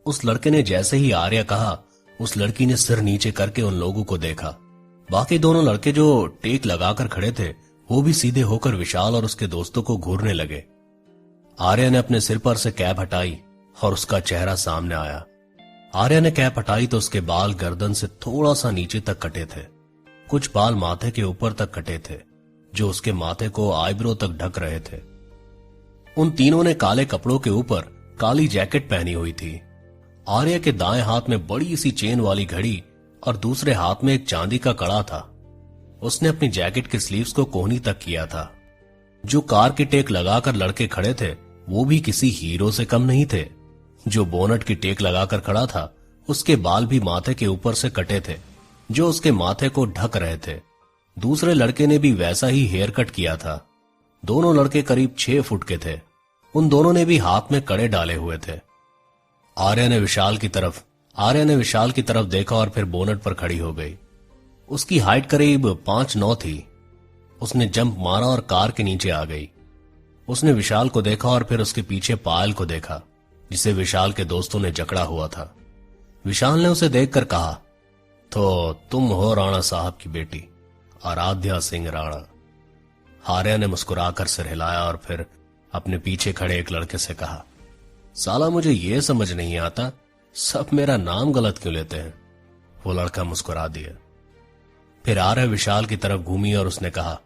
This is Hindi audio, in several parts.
उस लड़के ने जैसे ही आर्या कहा, उस लड़की ने सिर नीचे करके उन लोगों को देखा। बाकी दोनों लड़के जो टेक लगाकर खड़े थे वो भी सीधे होकर विशाल और उसके दोस्तों को घूरने लगे। आर्या ने अपने सिर पर से कैप हटाई और उसका चेहरा सामने आया। आर्या ने कैप हटाई तो उसके बाल गर्दन से थोड़ा सा नीचे तक कटे थे, कुछ बाल माथे के ऊपर तक कटे थे जो उसके माथे को आईब्रो तक ढक रहे थे। उन तीनों ने काले कपड़ों के ऊपर काली जैकेट पहनी हुई थी। आर्या के दाएं हाथ में बड़ी सी चेन वाली घड़ी और दूसरे हाथ में एक चांदी का कड़ा था। उसने अपनी जैकेट के स्लीव्स को कोहनी तक किया था। जो कार की टेक लगाकर लड़के खड़े थे वो भी किसी हीरो से कम नहीं थे। जो बोनट की टेक लगाकर खड़ा था उसके बाल भी माथे के ऊपर से कटे थे जो उसके माथे को ढक रहे थे। दूसरे लड़के ने भी वैसा ही हेयर कट किया था। दोनों लड़के करीब 6 फुट के थे। उन दोनों ने भी हाथ में कड़े डाले हुए थे। आर्या ने विशाल की तरफ देखा और फिर बोनट पर खड़ी हो गई। उसकी हाइट करीब 5'9" थी। उसने जंप मारा और कार के नीचे आ गई। उसने विशाल को देखा और फिर उसके पीछे पायल को देखा जिसे विशाल के दोस्तों ने जकड़ा हुआ था। विशाल ने उसे देखकर कहा, तो तुम हो राणा साहब की बेटी आराध्या सिंह राणा। आर्या ने मुस्कुराकर सिर हिलाया और फिर अपने पीछे खड़े एक लड़के से कहा, साला मुझे यह समझ नहीं आता सब मेरा नाम गलत क्यों लेते हैं। वो लड़का मुस्कुरा दिया। फिर आर्या विशाल की तरफ घूमी और उसने कहा,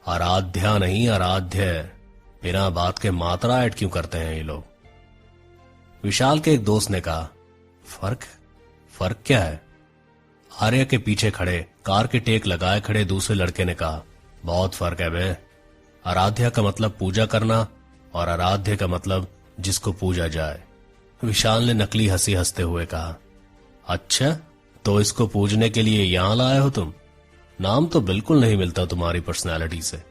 आराध्या नहीं आराध्य, बिना बात के मात्रा ऐड क्यों करते हैं ये लोग। विशाल के एक दोस्त ने कहा, फर्क क्या है। आर्या के पीछे खड़े कार के टेक लगाए खड़े दूसरे लड़के ने कहा, बहुत फर्क है बे। आराध्या का मतलब पूजा करना और आराध्य का मतलब जिसको पूजा जाए। विशाल ने नकली हंसी हंसते हुए कहा, अच्छा तो इसको पूजने के लिए यहां लाए हो तुम। नाम तो बिल्कुल नहीं मिलता तुम्हारी पर्सनैलिटी से।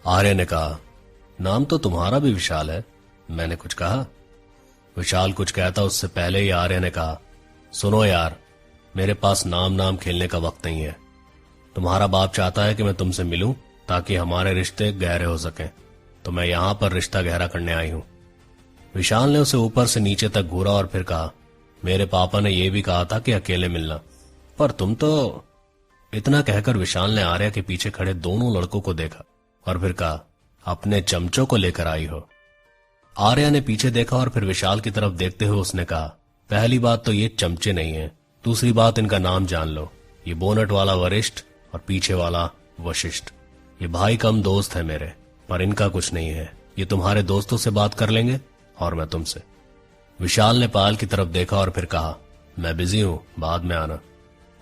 आर्या ने कहा, नाम तो तुम्हारा भी विशाल है। मैंने कुछ कहा। विशाल कुछ कहता उससे पहले ही आर्या ने कहा, सुनो यार, मेरे पास नाम खेलने का वक्त नहीं है। तुम्हारा बाप चाहता है कि मैं तुमसे मिलूं ताकि हमारे रिश्ते गहरे हो सकें, तो मैं यहां पर रिश्ता गहरा करने आई हूं। विशाल ने उसे ऊपर से नीचे तक घूरा और फिर कहा, मेरे पापा ने यह भी कहा था कि अकेले मिलना, पर तुम तो। इतना कहकर विशाल ने आर्या के पीछे खड़े दोनों लड़कों को देखा और फिर कहा, अपने चमचों को लेकर आई हो। आर्या ने पीछे देखा और फिर विशाल की तरफ देखते हुए उसने कहा, पहली बात तो ये चमचे नहीं है, दूसरी बात इनका नाम जान लो। ये बोनट वाला वरिष्ठ और पीछे वाला वशिष्ठ। ये भाई कम दोस्त है मेरे, पर इनका कुछ नहीं है। ये तुम्हारे दोस्तों से बात कर लेंगे और मैं तुमसे। विशाल ने पायल की तरफ देखा और फिर कहा, मैं बिजी हूं, बाद में आना।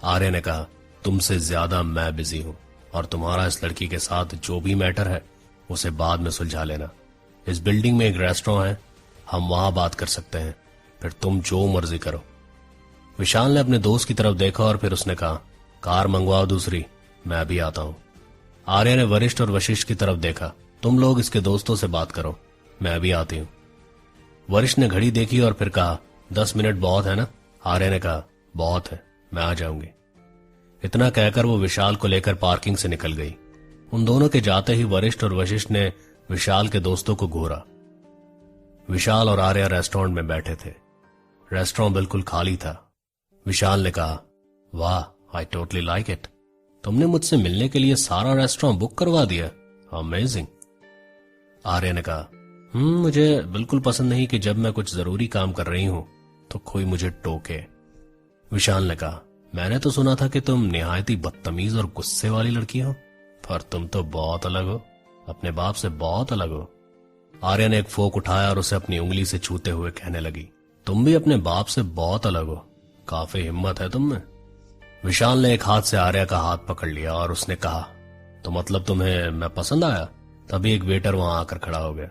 आर्या ने कहा, तुमसे ज्यादा मैं बिजी हूं और तुम्हारा इस लड़की के साथ जो भी मैटर है उसे बाद में सुलझा लेना। इस बिल्डिंग में एक रेस्टोरेंट है, हम वहां बात कर सकते हैं, फिर तुम जो मर्जी करो। विशाल ने अपने दोस्त की तरफ देखा और फिर उसने कहा, कार मंगवाओ दूसरी, मैं भी आता हूं। आर्या ने वरिष्ठ और वशिष्ठ की तरफ देखा, तुम लोग इसके दोस्तों से बात करो, मैं भी आती हूं। वरिष्ठ ने घड़ी देखी और फिर कहा, 10 मिनट बहुत है ना। आर्या ने कहा, बहुत है, मैं आ जाऊंगी। इतना कहकर वो विशाल को लेकर पार्किंग से निकल गई। उन दोनों के जाते ही वरिष्ठ और वशिष्ठ ने विशाल के दोस्तों को घूरा। विशाल और आर्या रेस्टोरेंट में बैठे थे। रेस्टोरेंट बिल्कुल खाली था। विशाल ने कहा, वाह, आई टोटली लाइक इट। तुमने मुझसे मिलने के लिए सारा रेस्टोरेंट बुक करवा दिया, अमेजिंग। आर्या ने कहा, मुझे बिल्कुल पसंद नहीं कि जब मैं कुछ जरूरी काम कर रही हूं तो कोई मुझे टोके। विशाल ने कहा, मैंने तो सुना था कि तुम निहायती बदतमीज और गुस्से वाली लड़की हो, पर तुम तो बहुत अलग हो, अपने बाप से बहुत अलग हो। आर्या ने एक फोक उठाया और उसे अपनी उंगली से छूते हुए कहने लगी, तुम भी अपने बाप से बहुत अलग हो, काफी हिम्मत है तुम में। विशाल ने एक हाथ से आर्या का हाथ पकड़ लिया और उसने कहा, तो मतलब तुम्हें मैं पसंद आया। तभी एक वेटर वहां आकर खड़ा हो गया।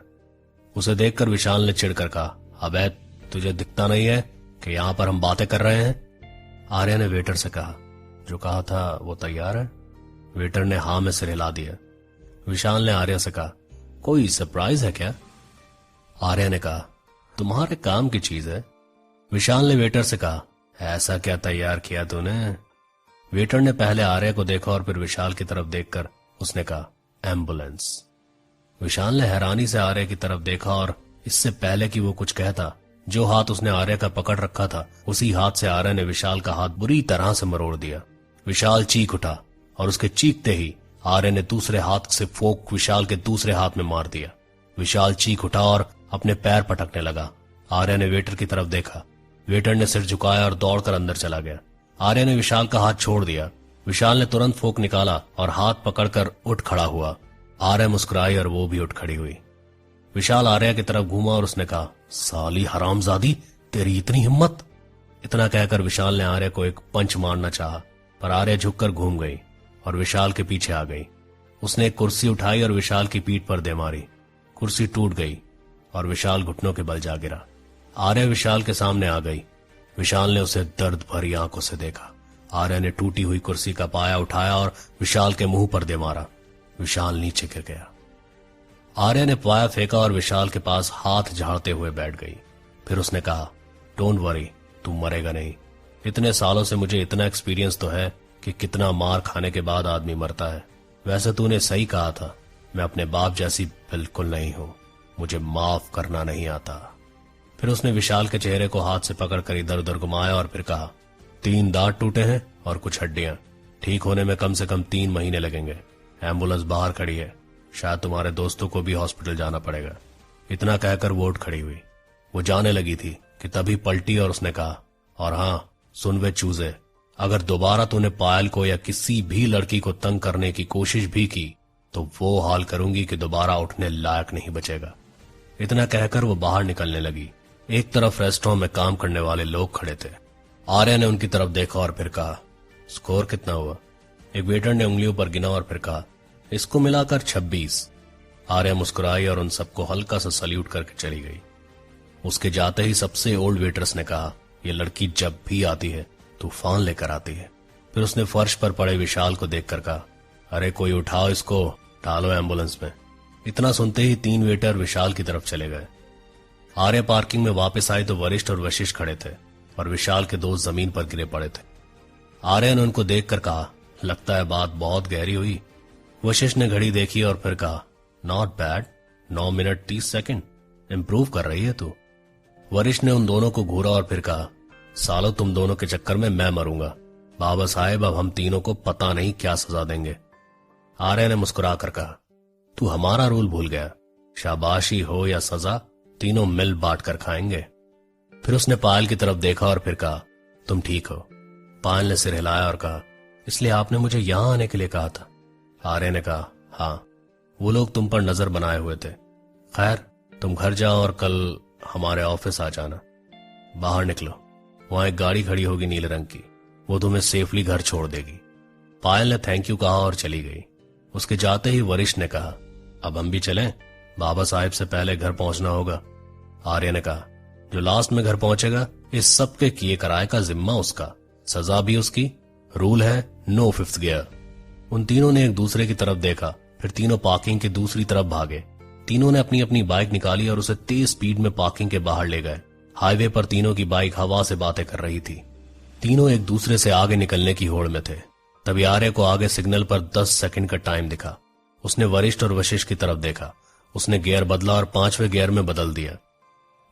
उसे देखकर विशाल ने चिढ़कर कहा, अबे तुझे दिखता नहीं है कि यहां पर हम बातें कर रहे हैं। आर्या ने वेटर से कहा, जो कहा था वो तैयार है। वेटर ने हाँ में सिर हिला दिया। विशाल ने आर्या से कहा, कोई सरप्राइज है क्या। आर्या ने कहा, तुम्हारे काम की चीज है। विशाल ने वेटर से कहा, ऐसा क्या तैयार किया तूने। वेटर ने पहले आर्या को देखा और फिर विशाल की तरफ देखकर उसने कहा, एम्बुलेंस। विशाल ने हैरानी से आर्या की तरफ देखा और इससे पहले कि वो कुछ कहता जो हाथ उसने आर्या का पकड़ रखा था उसी हाथ से आर्या ने विशाल का हाथ बुरी तरह से मरोड़ दिया। विशाल चीख उठा और उसके चीखते ही आर्या ने दूसरे हाथ से फोक विशाल के दूसरे हाथ में मार दिया। विशाल चीख उठा और अपने पैर पटकने लगा। आर्या ने वेटर की तरफ देखा। वेटर ने सिर झुकाया और दौड़कर अंदर चला गया। आर्या ने विशाल का हाथ छोड़ दिया। विशाल ने तुरंत फोक निकाला और हाथ पकड़कर उठ खड़ा हुआ। आर्या मुस्कुराई और वो भी उठ खड़ी हुई। विशाल आर्या की तरफ घूमा और उसने कहा, साली हरामजादी, तेरी इतनी हिम्मत। इतना कहकर विशाल ने आर्या को एक पंच मारना चाहा, पर आर्या झुककर घूम गई और विशाल के पीछे आ गई। उसने एक कुर्सी उठाई और विशाल की पीठ पर दे मारी। कुर्सी टूट गई और विशाल घुटनों के बल जा गिरा। आर्या विशाल के सामने आ गई। विशाल ने उसे दर्द भरी आंखों से देखा। आर्या ने टूटी हुई कुर्सी का पाया उठाया और विशाल के मुंह पर दे मारा। विशाल नीचे गिर गया। आर्या ने पाया फेंका और विशाल के पास हाथ झाड़ते हुए बैठ गई। फिर उसने कहा, डोंट वरी, तू मरेगा नहीं। इतने सालों से मुझे इतना एक्सपीरियंस तो है कि कितना मार खाने के बाद आदमी मरता है। वैसे तूने सही कहा था, मैं अपने बाप जैसी बिल्कुल नहीं हूं। मुझे माफ करना नहीं आता। फिर उसने विशाल के चेहरे को हाथ से पकड़कर इधर उधर घुमाया और फिर कहा, 3 दांत टूटे हैं और कुछ हड्डियां। ठीक होने में कम से कम 3 महीने लगेंगे। एम्बुलेंस बाहर खड़ी है, शायद तुम्हारे दोस्तों को भी हॉस्पिटल जाना पड़ेगा। इतना कहकर वो उठ खड़ी हुई। वो जाने लगी थी कि तभी पलटी और उसने कहा, और हां सुन वे चूजे, अगर दोबारा तूने पायल को या किसी भी लड़की को तंग करने की कोशिश भी की तो वो हाल करूंगी कि दोबारा उठने लायक नहीं बचेगा। इतना कहकर वो बाहर निकलने लगी। एक तरफ रेस्टोरेंट में काम करने वाले लोग खड़े थे। आर्या ने उनकी तरफ देखा और फिर कहा, स्कोर कितना हुआ? एक वेटर ने उंगलियों पर गिना और फिर कहा, इसको मिलाकर 26। आर्या मुस्कुराई और उन सबको हल्का सा सल्यूट करके चली गई। उसके जाते ही सबसे ओल्ड वेटर्स ने कहा, यह लड़की जब भी आती है तूफान लेकर आती है। फिर उसने फर्श पर पड़े विशाल को देखकर कहा, अरे कोई उठाओ इसको, डालो एम्बुलेंस में। इतना सुनते ही 3 वेटर विशाल की तरफ चले गए। आर्या पार्किंग में वापस आई तो वरिष्ठ और वशिष्ठ खड़े थे और विशाल के दोस्त जमीन पर गिरे पड़े थे। आर्या ने उनको देखकर कहा, लगता है बात बहुत गहरी हुई। वशिष्ठ ने घड़ी देखी और फिर कहा, not bad, 9 minute 30 second, improve कर रही है तू। वरिष्ठ ने उन दोनों को घूरा और फिर कहा, सालो तुम दोनों के चक्कर में मैं मरूंगा। बाबा साहेब अब हम तीनों को पता नहीं क्या सजा देंगे। आर्या ने मुस्कुराकर कहा, तू हमारा रूल भूल गया, शाबाशी हो या सजा तीनों मिल बांट कर खाएंगे। फिर उसने पायल की तरफ देखा और फिर कहा, तुम ठीक हो? पायल ने सिर हिलाया और कहा, इसलिए आपने मुझे यहां आने के लिए कहा था? आर्या ने कहा, हाँ, वो लोग तुम पर नजर बनाए हुए थे। खैर तुम घर जाओ और कल हमारे ऑफिस आ जाना। बाहर निकलो, वहां एक गाड़ी खड़ी होगी नीले रंग की, वो तुम्हें सेफली घर छोड़ देगी। पायल ने थैंक यू कहा और चली गई। उसके जाते ही वरिष्ठ ने कहा, अब हम भी चलें? बाबा साहिब से पहले घर पहुंचना होगा। आर्या ने कहा, जो लास्ट में घर पहुंचेगा इस सब के किए कराए का जिम्मा उसका, सजा भी उसकी। रूल है नो 5th गियर। उन तीनों ने एक दूसरे की तरफ देखा, फिर तीनों पार्किंग के दूसरी तरफ भागे। तीनों ने अपनी अपनी बाइक निकाली और उसे तेज स्पीड में पार्किंग के बाहर ले गए। हाईवे पर तीनों की बाइक हवा से बातें कर रही थी। तीनों एक दूसरे से आगे निकलने की होड़ में थे। तभी आर्या को आगे सिग्नल पर 10 सेकंड का टाइम दिखा। उसने वरिष्ठ और वशिष्ठ की तरफ देखा। उसने गियर बदला और 5वें गियर में बदल दिया।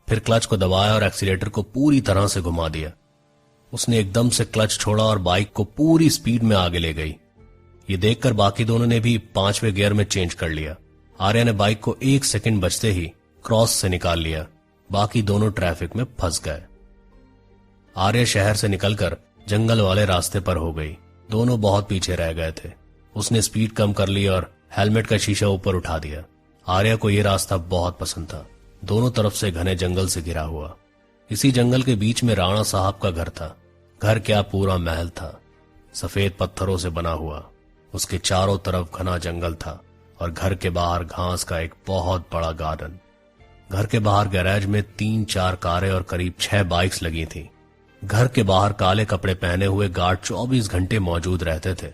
फिर क्लच को दबाया और एक्सीलेटर को पूरी तरह से घुमा दिया। उसने एकदम से क्लच छोड़ा और बाइक को पूरी स्पीड में आगे ले गई। ये देखकर बाकी दोनों ने भी 5वें गियर में चेंज कर लिया। आर्या ने बाइक को 1 सेकंड बचते ही क्रॉस से निकाल लिया। बाकी दोनों ट्रैफिक में फंस गए। आर्या शहर से निकलकर जंगल वाले रास्ते पर हो गई। दोनों बहुत पीछे रह गए थे। उसने स्पीड कम कर ली और हेलमेट का शीशा ऊपर उठा दिया। आर्या को यह रास्ता बहुत पसंद था। दोनों तरफ से घने जंगल से घिरा हुआ। इसी जंगल के बीच में राणा साहब का घर था। घर क्या पूरा महल था, सफेद पत्थरों से बना हुआ। उसके चारों तरफ घना जंगल था और घर के बाहर घास का एक बहुत बड़ा गार्डन। घर के बाहर गैराज में 3-4 कारें और करीब 6 बाइक्स लगी थी। घर के बाहर काले कपड़े पहने हुए गार्ड 24 घंटे मौजूद रहते थे।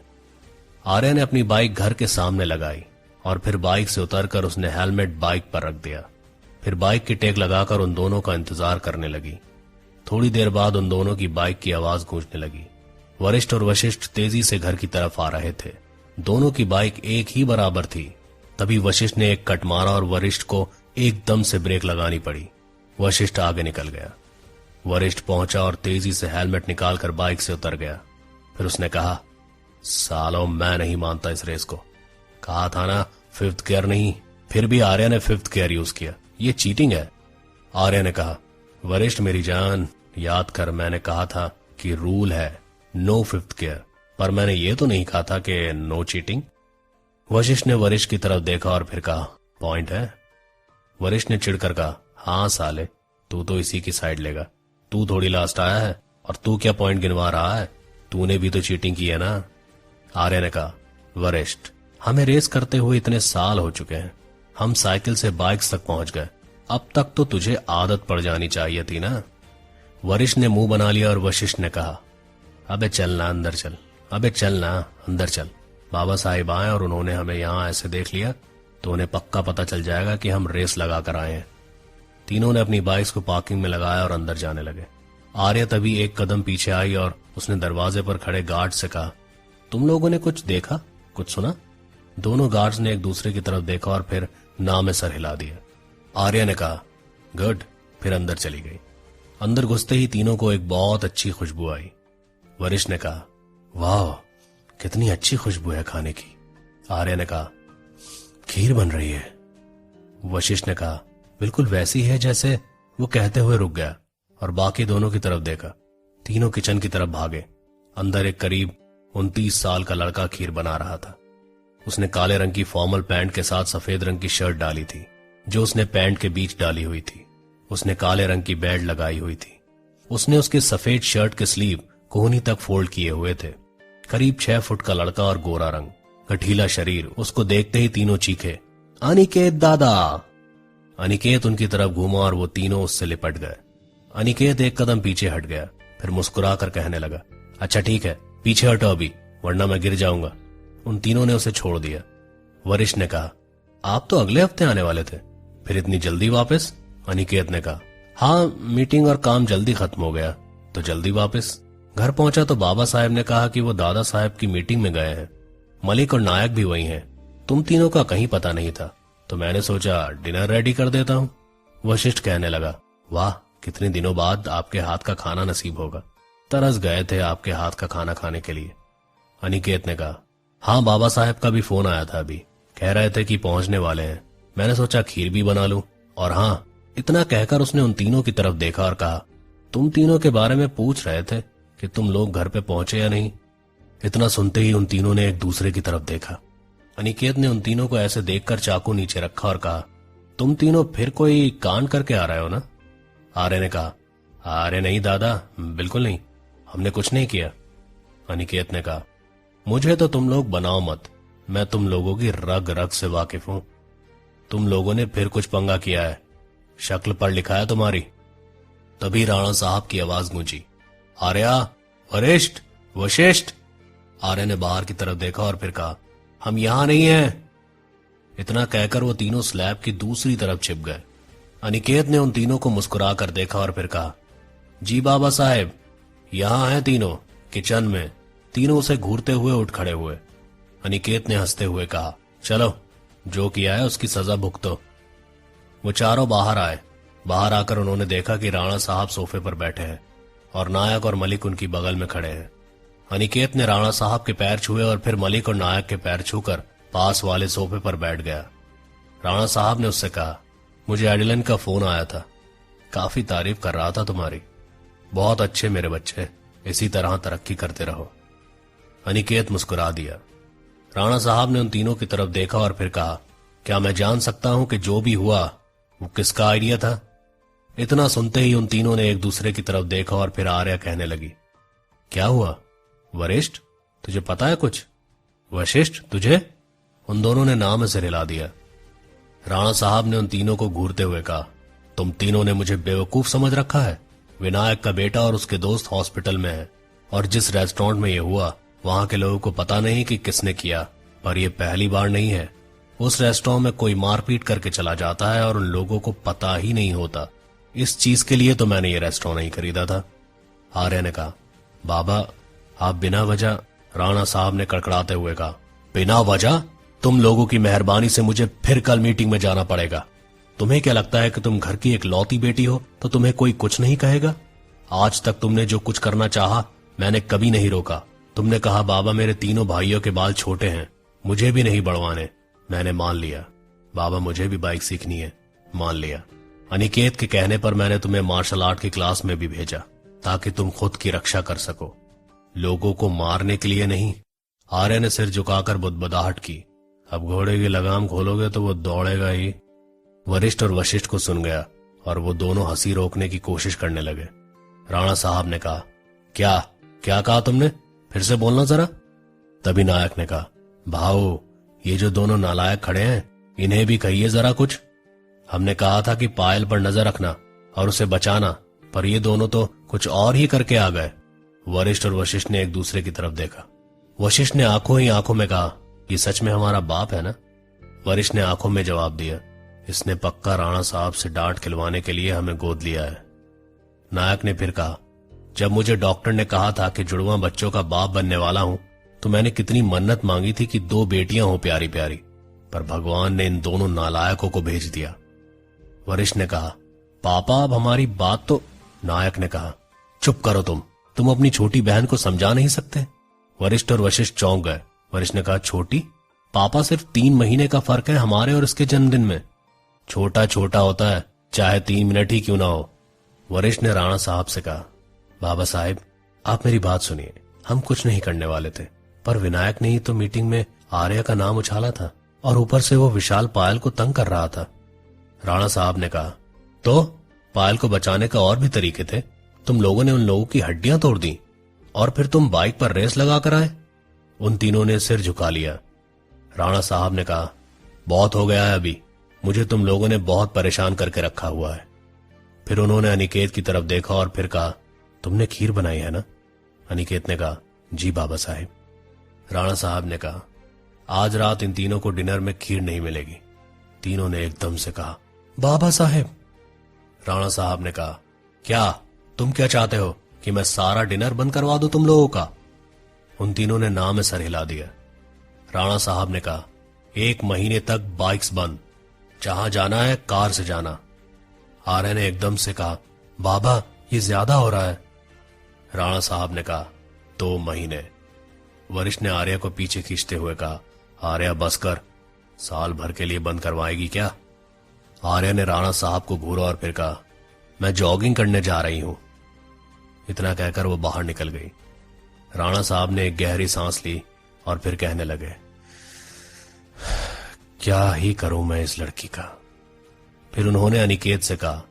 आर्या ने अपनी बाइक घर के सामने लगाई और फिर बाइक से उतरकर उसने हेलमेट बाइक पर रख दिया। फिर बाइक की टेक लगाकर उन दोनों का इंतजार करने लगी। थोड़ी देर बाद उन दोनों की बाइक की आवाज गूंजने लगी। वरिष्ठ और वशिष्ठ तेजी से घर की तरफ आ रहे थे। दोनों की बाइक एक ही बराबर थी। तभी वशिष्ठ ने एक कट मारा और वरिष्ठ को एकदम से ब्रेक लगानी पड़ी। वशिष्ठ आगे निकल गया। वरिष्ठ पहुंचा और तेजी से हेलमेट निकालकर बाइक से उतर गया। फिर उसने कहा, सालों मैं नहीं मानता इस रेस को। कहा था ना 5th गियर नहीं। फिर भी आर्या ने 5th गियर यूज किया, ये चीटिंग है। आर्या ने कहा, वरिष्ठ मेरी जान, याद कर मैंने कहा था कि रूल है नो 5th गियर, पर मैंने ये तो नहीं कहा था कि नो चीटिंग। वशिष्ठ ने वरिष्ठ की तरफ देखा और फिर कहा, पॉइंट है? वरिष्ठ ने चिढ़कर कहा, हाँ साले, तू तो इसी की साइड लेगा। तू थोड़ी लास्ट आया है और तू क्या पॉइंट गिनवा रहा है? तूने भी तो चीटिंग की है ना। आर्य ने कहा, वरिष्ठ हमें रेस करते हुए इतने साल हो चुके हैं, हम साइकिल से बाइक्स तक पहुंच गए, अब तक तो तुझे आदत पड़ जानी चाहिए थी ना। वरिष्ठ ने मुंह बना लिया और वशिष्ठ ने कहा, अबे चल ना अंदर चल, अबे चल ना अंदर चल। बाबा साहिब आए और उन्होंने हमें यहां ऐसे देख लिया तो उन्हें पक्का पता चल जाएगा कि हम रेस लगा कर आए हैं। तीनों ने अपनी बाइक्स को पार्किंग में लगाया और अंदर जाने लगे। आर्या तभी एक कदम पीछे आई और उसने दरवाजे पर खड़े गार्ड से कहा, तुम लोगों ने कुछ देखा, कुछ सुना? दोनों गार्ड्स ने एक दूसरे की तरफ देखा और फिर ना में सर हिला दिया। आर्या ने कहा, गुड, फिर अंदर चली गई। अंदर घुसते ही तीनों को एक बहुत अच्छी खुशबू आई। वरिष्ठ ने कहा, वाह कितनी अच्छी खुशबू है खाने की। आर्या ने कहा, खीर बन रही है। वशिष्ठ ने कहा, बिल्कुल वैसी है जैसे। वो कहते हुए रुक गया और बाकी दोनों की तरफ देखा। तीनों किचन की तरफ भागे। अंदर एक करीब 29 साल का लड़का खीर बना रहा था। उसने काले रंग की फॉर्मल पैंट के साथ सफेद रंग की शर्ट डाली थी जो उसने पैंट के बीच डाली हुई थी। उसने काले रंग की बेल्ट लगाई हुई थी। उसने उसके सफेद शर्ट के स्लीव कोहनी तक फोल्ड किए हुए थे। करीब 6 फुट का लड़का और गोरा रंग, गठीला शरीर। उसको देखते ही तीनों चीखे, अनिकेत दादा। अनिकेत उनकी तरफ घूमा और वो तीनों उससे लिपट गए। अनिकेत एक कदम पीछे हट गया, फिर मुस्कुराकर कहने लगा, अच्छा ठीक है, पीछे हटो अभी, वरना मैं गिर जाऊंगा। उन तीनों ने उसे छोड़ दिया। वरिष्ठ ने कहा, आप तो अगले हफ्ते आने वाले थे, फिर इतनी जल्दी वापस? अनिकेत ने कहा, हाँ मीटिंग और काम जल्दी खत्म हो गया तो जल्दी वापस। घर पहुंचा तो बाबा साहब ने कहा कि वो दादा साहब की मीटिंग में गए हैं। मलिक और नायक भी वही हैं। तुम तीनों का कहीं पता नहीं था तो मैंने सोचा डिनर रेडी कर देता हूं। वशिष्ठ कहने लगा, वाह कितने दिनों बाद आपके हाथ का खाना नसीब होगा, तरस गए थे आपके हाथ का खाना खाने के लिए। अनिकेत ने कहा, हाँ बाबा साहब का भी फोन आया था अभी, कह रहे थे कि पहुंचने वाले हैं। मैंने सोचा खीर भी बना लूं। और हाँ, इतना कहकर उसने उन तीनों की तरफ देखा और कहा, तुम तीनों के बारे में पूछ रहे थे कि तुम लोग घर पे पहुंचे या नहीं। इतना सुनते ही उन तीनों ने एक दूसरे की तरफ देखा। अनिकेत ने उन तीनों को ऐसे देखकर चाकू नीचे रखा और कहा, तुम तीनों फिर कोई कांड करके आ रहे हो ना? आर्य ने कहा, अरे नहीं दादा, बिल्कुल नहीं, हमने कुछ नहीं किया। अनिकेत ने कहा, मुझे तो तुम लोग बनाओ मत, मैं तुम लोगों की रग रग से वाकिफ हूं। तुम लोगों ने फिर कुछ पंगा किया है, शक्ल पर लिखा है तुम्हारी। तभी राणा साहब की आवाज गूंजी, आर्या, वरिष्ठ, वशिष्ठ। आर्य ने बाहर की तरफ देखा और फिर कहा, हम यहां नहीं हैं। इतना कहकर वो तीनों स्लैब की दूसरी तरफ छिप गए। अनिकेत ने उन तीनों को मुस्कुरा कर देखा और फिर कहा, जी बाबा साहेब, यहां हैं तीनों, किचन में। तीनों उसे घूरते हुए उठ खड़े हुए। अनिकेत ने हंसते हुए कहा, चलो जो किया है उसकी सजा भुगतो। वो चारों बाहर आए। बाहर आकर उन्होंने देखा कि राणा साहब सोफे पर बैठे हैं और नायक और मलिक उनकी बगल में खड़े हैं। अनिकेत ने राणा साहब के पैर छुए और फिर मलिक और नायक के पैर छूकर पास वाले सोफे पर बैठ गया। राणा साहब ने उससे कहा, मुझे एडिलन का फोन आया था, काफी तारीफ कर रहा था तुम्हारी। बहुत अच्छे मेरे बच्चे, इसी तरह तरक्की करते रहो। अनिकेत मुस्कुरा दिया। राणा साहब ने उन तीनों की तरफ देखा और फिर कहा, क्या मैं जान सकता हूं कि जो भी हुआ वो किसका आइडिया था? इतना सुनते ही उन तीनों ने एक दूसरे की तरफ देखा और फिर आर्या कहने लगी, क्या हुआ वरिष्ठ, तुझे पता है कुछ? वशिष्ठ, तुझे? उन दोनों ने नाम से हिला दिया। राणा साहब ने उन तीनों को घूरते हुए कहा, तुम तीनों ने मुझे बेवकूफ समझ रखा है। विनायक का बेटा और उसके दोस्त हॉस्पिटल में है और जिस रेस्टोरेंट में ये हुआ वहां के लोगों को पता नहीं कि किसने किया, पर यह पहली बार नहीं है। उस रेस्टोरेंट में कोई मारपीट करके चला जाता है और उन लोगों को पता ही नहीं होता। इस चीज के लिए तो मैंने ये रेस्टोरेंट नहीं खरीदा था। आर्य ने कहा, बाबा आप बिना वजह। राणा साहब ने कड़कड़ाते हुए कहा, बिना वजह? तुम लोगों की मेहरबानी से मुझे फिर कल मीटिंग में जाना पड़ेगा। तुम्हें क्या लगता है कि तुम घर की एक लौती बेटी हो तो तुम्हें कोई कुछ नहीं कहेगा? आज तक तुमने जो कुछ करना चाहा मैंने कभी नहीं रोका। तुमने कहा बाबा मेरे तीनों भाइयों के बाल छोटे हैं, मुझे भी नहीं बढ़वाने। मैंने मान लिया। बाबा मुझे भी बाइक सीखनी है, मान लिया। अनिकेत के कहने पर मैंने तुम्हें मार्शल आर्ट की क्लास में भी भेजा ताकि तुम खुद की रक्षा कर सको, लोगों को मारने के लिए नहीं। आर्य ने सिर झुकाकर बुदबुदाहट की। अब घोड़े की लगाम खोलोगे तो वो दौड़ेगा ही। वरिष्ठ और वशिष्ठ को सुन गया और वो दोनों हंसी रोकने की कोशिश करने लगे। राणा साहब ने कहा, क्या क्या कहा तुमने? फिर से बोलना जरा। तभी नायक ने कहा, भाऊ ये जो दोनों नालायक खड़े हैं इन्हें भी कहिए जरा कुछ। हमने कहा था कि पायल पर नजर रखना और उसे बचाना, पर ये दोनों तो कुछ और ही करके आ गए। वरिष्ठ और वशिष्ठ ने एक दूसरे की तरफ देखा। वशिष्ठ ने आंखों ही आंखों में कहा, ये सच में हमारा बाप है ना? वरिष्ठ ने आंखों में जवाब दिया, इसने पक्का राणा साहब से डांट खिलवाने के लिए हमें गोद लिया है। नायक ने फिर कहा, जब मुझे डॉक्टर ने कहा था कि जुड़वां बच्चों का बाप बनने वाला हूं तो मैंने कितनी मन्नत मांगी थी कि 2 बेटियां हो प्यारी प्यारी, पर भगवान ने इन दोनों नालायकों को भेज दिया। वरिष्ठ ने कहा, पापा अब हमारी बात तो। नायक ने कहा, चुप करो तुम अपनी छोटी बहन को समझा नहीं सकते? वरिष्ठ और वशिष्ठ चौंक गए। वरिष्ठ ने कहा, छोटी? पापा सिर्फ 3 महीने का फर्क है हमारे और इसके जन्मदिन में। छोटा छोटा होता है चाहे 3 मिनट ही क्यों ना हो। वरिष्ठ ने राणा साहब से कहा, बाबा साहेब आप मेरी बात सुनिए, हम कुछ नहीं करने वाले थे, पर विनायक ने ही तो मीटिंग में आर्या का नाम उछाला था और ऊपर से वो विशाल पायल को तंग कर रहा था। राणा साहब ने कहा, तो पायल को बचाने का और भी तरीके थे। तुम लोगों ने उन लोगों की हड्डियां तोड़ दी और फिर तुम बाइक पर रेस लगा कर आए। उन तीनों ने सिर झुका लिया। राणा साहब ने कहा, बहुत हो गया है अभी, मुझे तुम लोगों ने बहुत परेशान करके रखा हुआ है। फिर उन्होंने अनिकेत की तरफ देखा और फिर कहा, तुमने खीर बनाई है ना? अनिकेत ने कहा, जी बाबा साहेब। राणा साहब ने कहा, आज रात इन तीनों को डिनर में खीर नहीं मिलेगी। तीनों ने एकदम से कहा, बाबा साहेब। राणा साहब ने कहा, क्या तुम क्या चाहते हो कि मैं सारा डिनर बंद करवा दूं तुम लोगों का? उन तीनों ने ना में सर हिला दिया। राणा साहब ने कहा, 1 महीने तक बाइक्स बंद, जहां जाना है कार से जाना। आर्य ने एकदम से कहा, बाबा ये ज्यादा हो रहा है। राणा साहब ने कहा, 2 महीने। वरिष्ठ ने आर्या को पीछे खींचते हुए कहा, आर्या बस कर, साल भर के लिए बंद करवाएगी क्या? आर्या ने राणा साहब को घूरा और फिर कहा, मैं जॉगिंग करने जा रही हूं। इतना कहकर वो बाहर निकल गई। राणा साहब ने एक गहरी सांस ली और फिर कहने लगे, क्या ही करूं मैं इस लड़की का। फिर उन्होंने अनिकेत से कहा,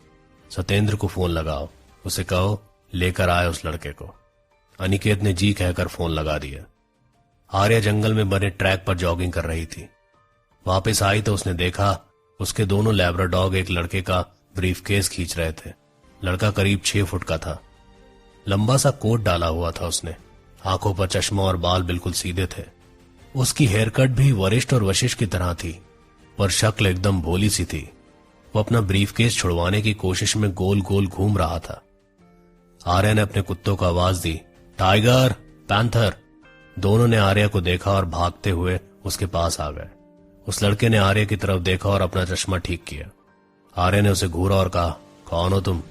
सत्येंद्र को फोन लगाओ, उसे कहो लेकर आए उस लड़के को। अनिकेत ने जी कहकर फोन लगा दिया। आर्या जंगल में बने ट्रैक पर जॉगिंग कर रही थी। वापस आई तो उसने देखा उसके दोनों लैब्राडॉग एक लड़के का ब्रीफकेस खींच रहे थे। लड़का करीब 6 फुट का था। लंबा सा कोट डाला हुआ था उसने, आंखों पर चश्मा और बाल बिल्कुल सीधे थे। उसकी हेयर कट भी वरिष्ठ और वशिष्ठ की तरह थी, पर शक्ल एकदम भोली सी थी। वो अपना ब्रीफकेस छुड़वाने की कोशिश में गोल गोल घूम रहा था। आर्या ने अपने कुत्तों को आवाज दी, टाइगर, पैंथर। दोनों ने आर्या को देखा और भागते हुए उसके पास आ गए। उस लड़के ने आर्या की तरफ देखा और अपना चश्मा ठीक किया। आर्या ने उसे घूरा और कहा, कौन हो तुम?